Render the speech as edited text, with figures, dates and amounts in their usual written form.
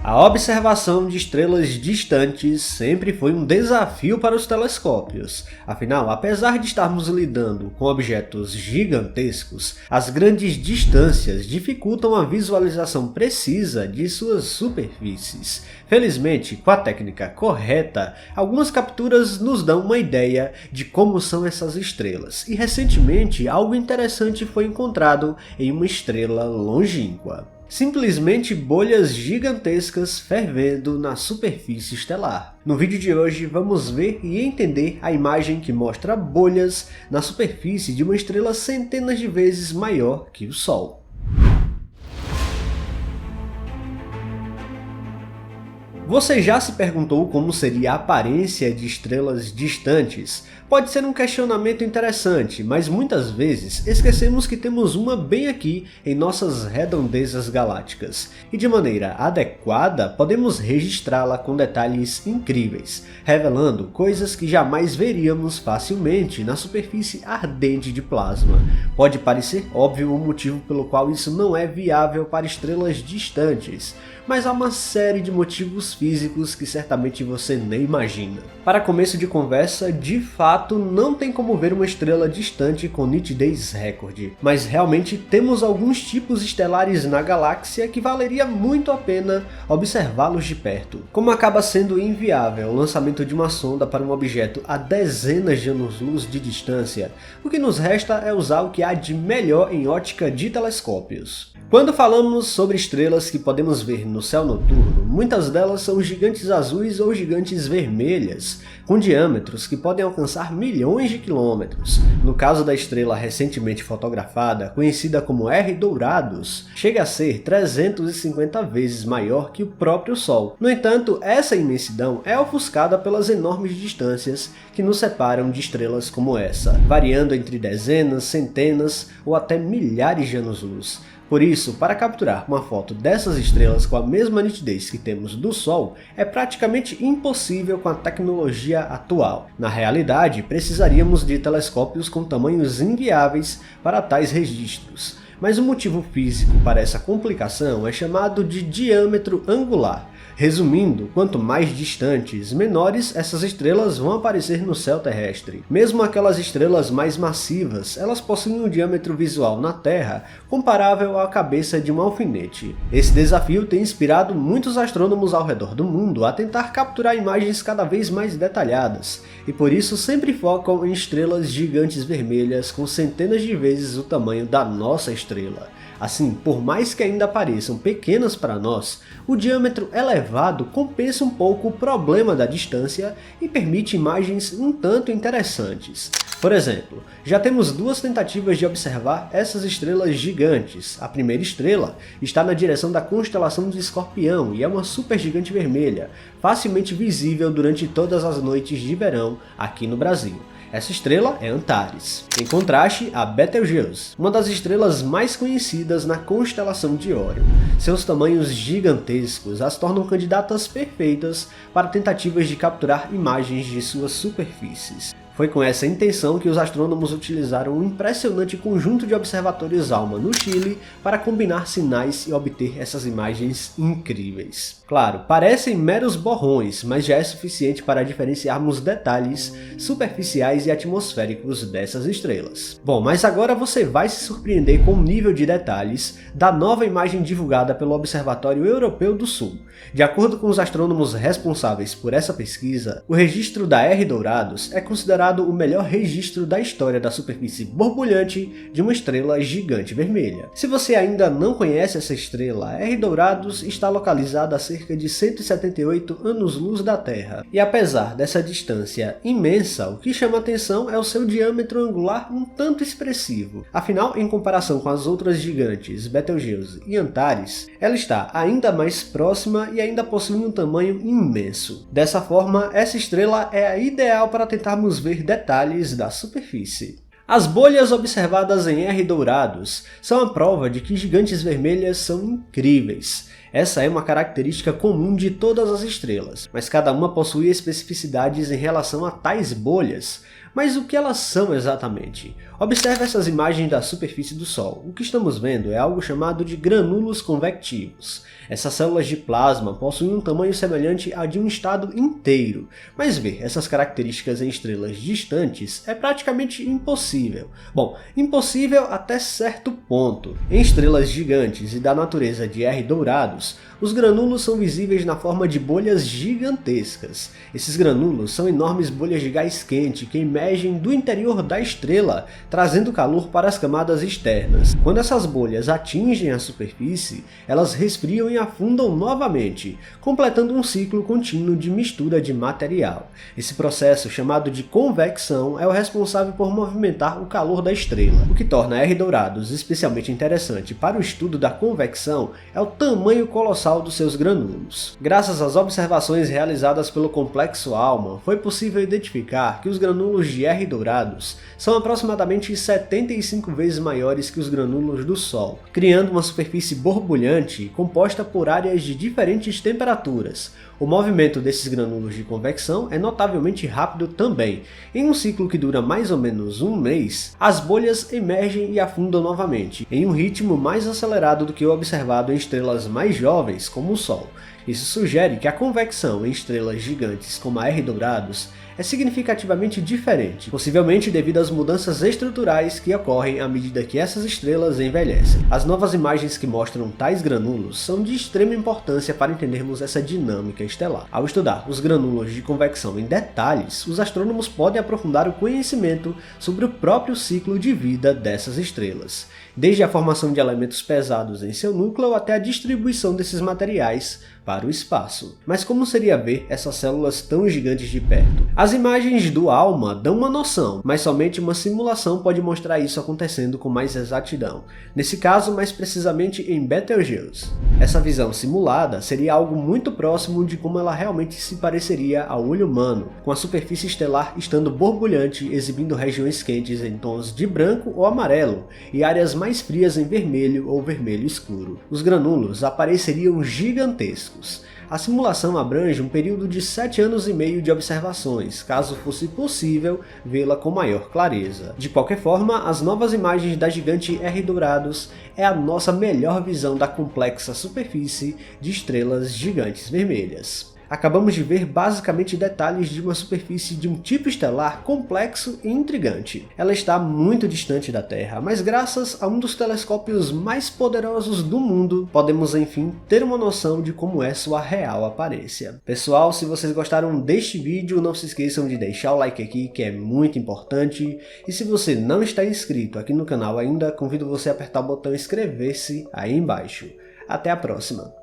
A observação de estrelas distantes sempre foi um desafio para os telescópios. Afinal, apesar de estarmos lidando com objetos gigantescos, as grandes distâncias dificultam a visualização precisa de suas superfícies. Felizmente, com a técnica correta, algumas capturas nos dão uma ideia de como são essas estrelas, e recentemente algo interessante foi encontrado em uma estrela longínqua. Simplesmente bolhas gigantescas fervendo na superfície estelar. No vídeo de hoje vamos ver e entender a imagem que mostra bolhas na superfície de uma estrela centenas de vezes maior que o Sol. Você já se perguntou como seria a aparência de estrelas distantes? Pode ser um questionamento interessante, mas muitas vezes esquecemos que temos uma bem aqui em nossas redondezas galácticas, e de maneira adequada podemos registrá-la com detalhes incríveis, revelando coisas que jamais veríamos facilmente na superfície ardente de plasma. Pode parecer óbvio o motivo pelo qual isso não é viável para estrelas distantes, mas há uma série de motivos físicos que certamente você nem imagina. Para começo de conversa, de fato não tem como ver uma estrela distante com nitidez recorde, mas realmente temos alguns tipos estelares na galáxia que valeria muito a pena observá-los de perto. Como acaba sendo inviável o lançamento de uma sonda para um objeto a dezenas de anos-luz de distância, o que nos resta é usar o que há de melhor em ótica de telescópios. Quando falamos sobre estrelas que podemos ver no céu noturno, muitas delas são gigantes azuis ou gigantes vermelhas, com diâmetros que podem alcançar milhões de quilômetros. No caso da estrela recentemente fotografada, conhecida como R Dourados, chega a ser 350 vezes maior que o próprio Sol. No entanto, essa imensidão é ofuscada pelas enormes distâncias que nos separam de estrelas como essa, variando entre dezenas, centenas ou até milhares de anos-luz. Por isso, para capturar uma foto dessas estrelas com a mesma nitidez que temos do Sol, é praticamente impossível com a tecnologia atual. Na realidade, precisaríamos de telescópios com tamanhos inviáveis para tais registros. Mas o motivo físico para essa complicação é chamado de diâmetro angular. Resumindo, quanto mais distantes, menores essas estrelas vão aparecer no céu terrestre. Mesmo aquelas estrelas mais massivas, elas possuem um diâmetro visual na Terra comparável à cabeça de um alfinete. Esse desafio tem inspirado muitos astrônomos ao redor do mundo a tentar capturar imagens cada vez mais detalhadas, e por isso sempre focam em estrelas gigantes vermelhas com centenas de vezes o tamanho da nossa estrela. Assim, por mais que ainda pareçam pequenas para nós, o diâmetro elevado compensa um pouco o problema da distância e permite imagens um tanto interessantes. Por exemplo, já temos duas tentativas de observar essas estrelas gigantes. A primeira estrela está na direção da constelação de Escorpião e é uma supergigante vermelha, facilmente visível durante todas as noites de verão aqui no Brasil. Essa estrela é Antares. Em contraste, a Betelgeuse, uma das estrelas mais conhecidas na constelação de Órion. Seus tamanhos gigantescos as tornam candidatas perfeitas para tentativas de capturar imagens de suas superfícies. Foi com essa intenção que os astrônomos utilizaram um impressionante conjunto de observatórios ALMA no Chile para combinar sinais e obter essas imagens incríveis. Claro, parecem meros borrões, mas já é suficiente para diferenciarmos detalhes superficiais e atmosféricos dessas estrelas. Bom, mas agora você vai se surpreender com o nível de detalhes da nova imagem divulgada pelo Observatório Europeu do Sul. De acordo com os astrônomos responsáveis por essa pesquisa, o registro da R Dourados é considerado o melhor registro da história da superfície borbulhante de uma estrela gigante vermelha. Se você ainda não conhece essa estrela, R Dourados está localizada a cerca de 178 anos-luz da Terra. E apesar dessa distância imensa, o que chama atenção é o seu diâmetro angular um tanto expressivo. Afinal, em comparação com as outras gigantes, Betelgeuse e Antares, ela está ainda mais próxima e ainda possui um tamanho imenso. Dessa forma, essa estrela é a ideal para tentarmos ver detalhes da superfície. As bolhas observadas em R Dourados são a prova de que gigantes vermelhas são incríveis. Essa é uma característica comum de todas as estrelas, mas cada uma possui especificidades em relação a tais bolhas. Mas o que elas são exatamente? Observe essas imagens da superfície do Sol. O que estamos vendo é algo chamado de grânulos convectivos. Essas células de plasma possuem um tamanho semelhante a de um estado inteiro, mas ver essas características em estrelas distantes é praticamente impossível. Bom, impossível até certo ponto. Em estrelas gigantes e da natureza de R Dourados, os grânulos são visíveis na forma de bolhas gigantescas. Esses grânulos são enormes bolhas de gás quente que emergem do interior da estrela, trazendo calor para as camadas externas. Quando essas bolhas atingem a superfície, elas resfriam e afundam novamente, completando um ciclo contínuo de mistura de material. Esse processo, chamado de convecção, é o responsável por movimentar o calor da estrela. O que torna R Dourados especialmente interessante para o estudo da convecção é o tamanho colossal dos seus grânulos. Graças às observações realizadas pelo Complexo ALMA, foi possível identificar que os grânulos de R Dourados são aproximadamente 75 vezes maiores que os grânulos do Sol, criando uma superfície borbulhante composta por áreas de diferentes temperaturas. O movimento desses grânulos de convecção é notavelmente rápido também. Em um ciclo que dura mais ou menos um mês, as bolhas emergem e afundam novamente, em um ritmo mais acelerado do que o observado em estrelas mais jovens, como o Sol. Isso sugere que a convecção em estrelas gigantes como a R Dourados é significativamente diferente, possivelmente devido às mudanças estruturais que ocorrem à medida que essas estrelas envelhecem. As novas imagens que mostram tais grânulos são de extrema importância para entendermos essa dinâmica estelar. Ao estudar os grânulos de convecção em detalhes, os astrônomos podem aprofundar o conhecimento sobre o próprio ciclo de vida dessas estrelas, desde a formação de elementos pesados em seu núcleo até a distribuição desses materiais para o espaço. Mas como seria ver essas células tão gigantes de perto? As imagens do ALMA dão uma noção, mas somente uma simulação pode mostrar isso acontecendo com mais exatidão. Nesse caso, mais precisamente em Betelgeuse. Essa visão simulada seria algo muito próximo de como ela realmente se pareceria ao olho humano, com a superfície estelar estando borbulhante, exibindo regiões quentes em tons de branco ou amarelo, e áreas mais frias em vermelho ou vermelho escuro. Os grânulos apareceriam gigantescos. A simulação abrange um período de 7 anos e meio de observações, caso fosse possível vê-la com maior clareza. De qualquer forma, as novas imagens da gigante R Dourados é a nossa melhor visão da complexa superfície de estrelas gigantes vermelhas. Acabamos de ver basicamente detalhes de uma superfície de um tipo estelar complexo e intrigante. Ela está muito distante da Terra, mas graças a um dos telescópios mais poderosos do mundo, podemos enfim ter uma noção de como é sua real aparência. Pessoal, se vocês gostaram deste vídeo, não se esqueçam de deixar o like aqui, que é muito importante. E se você não está inscrito aqui no canal ainda, convido você a apertar o botão inscrever-se aí embaixo. Até a próxima!